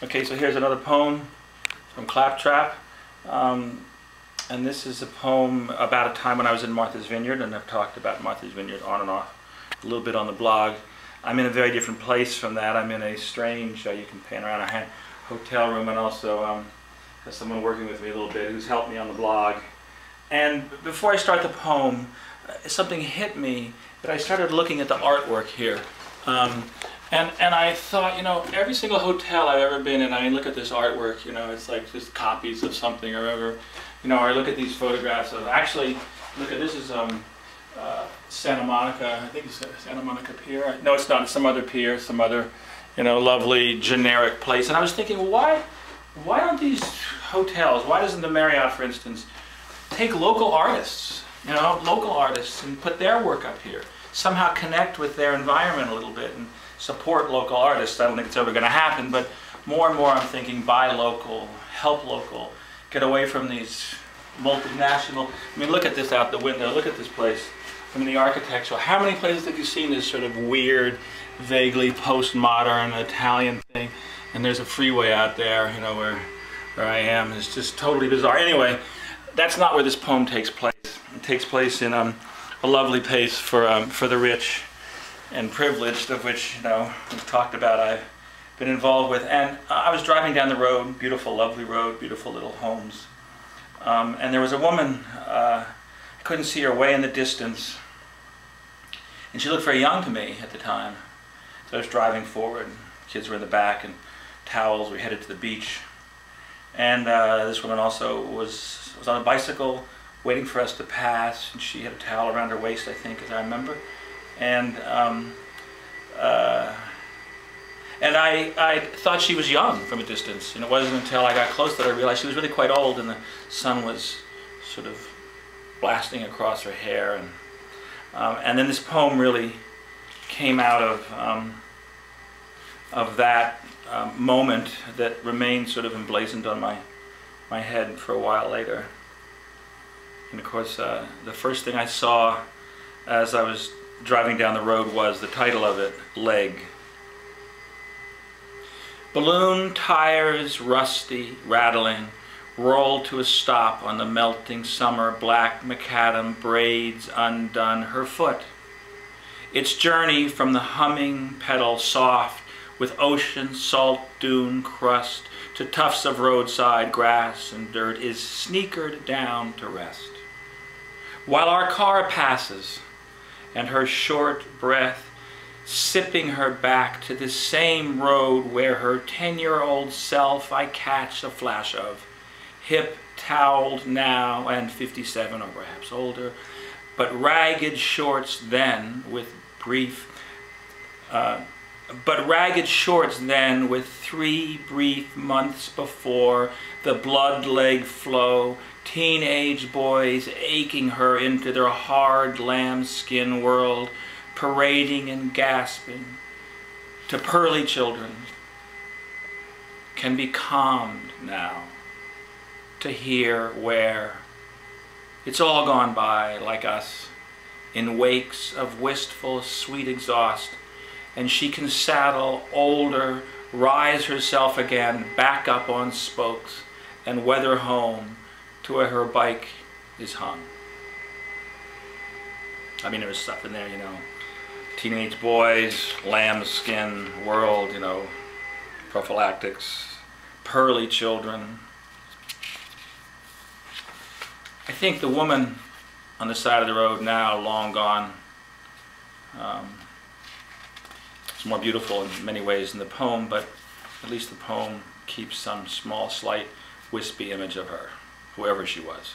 Okay, so here's another poem from Claptrap. And this is a poem about a time when I was in Martha's Vineyard, and I've talked about Martha's Vineyard on and off a little bit on the blog. I'm in a very different place from that. I'm in a strange, you can pan around a hotel room, and also have someone working with me a little bit who's helped me on the blog. And before I start the poem, something hit me that I started looking at the artwork here. And I thought, every single hotel I've ever been in, I mean, look at this artwork, it's like just copies of something or whatever. Or I look at these photographs of, actually, look at this is Santa Monica, I think it's Santa Monica Pier. No, it's not, it's some other pier, some other, lovely generic place. And I was thinking, why don't these hotels, why doesn't the Marriott, for instance, take local artists, and put their work up here? Somehow connect with their environment a little bit and support local artists. I don't think it's ever going to happen, but more and more I'm thinking buy local, help local, get away from these multinational. I mean, look at this out the window, look at this place. I mean, the architectural. How many places have you seen this sort of weird, vaguely postmodern Italian thing? And there's a freeway out there, where I am. It's just totally bizarre. Anyway, that's not where this poem takes place. It takes place in a lovely place for the rich and privileged, of which we've talked about. I've been involved with, and I was driving down the road, beautiful, lovely road, beautiful little homes, and there was a woman. I couldn't see her way in the distance, and she looked very young to me at the time. So I was driving forward. Kids were in the back, and towels. We headed to the beach, and this woman also was on a bicycle, waiting for us to pass, and she had a towel around her waist, I think, as I remember. And I thought she was young from a distance. And it wasn't until I got close that I realized she was really quite old, and the sun was sort of blasting across her hair. And then this poem really came out of that moment that remained sort of emblazoned on my head for a while later. And of course, the first thing I saw as I was driving down the road was the title of it, Leg. Balloon tires, rusty, rattling, rolled to a stop on the melting summer, black macadam braids undone her foot. Its journey from the humming pedal soft with ocean salt dune crust to tufts of roadside grass and dirt is sneakered down to rest. While our car passes, and her short breath sipping her back to the same road where her 10-year-old self I catch a flash of, hip toweled now and 57 or perhaps older, but ragged shorts then with ragged shorts then with 3 brief months before the blood leg flow, teenage boys aching her into their hard lambskin world, parading and gasping, to pearly children, can be calmed now, to hear where it's all gone by like us, in wakes of wistful sweet exhaust, and she can saddle older, rise herself again, back up on spokes, and weather home to where her bike is hung. I mean, there was stuff in there, teenage boys, lambskin world, prophylactics, pearly children. I think the woman on the side of the road now, long gone, is more beautiful in many ways than the poem, but at least the poem keeps some small, slight, wispy image of her, whoever she was.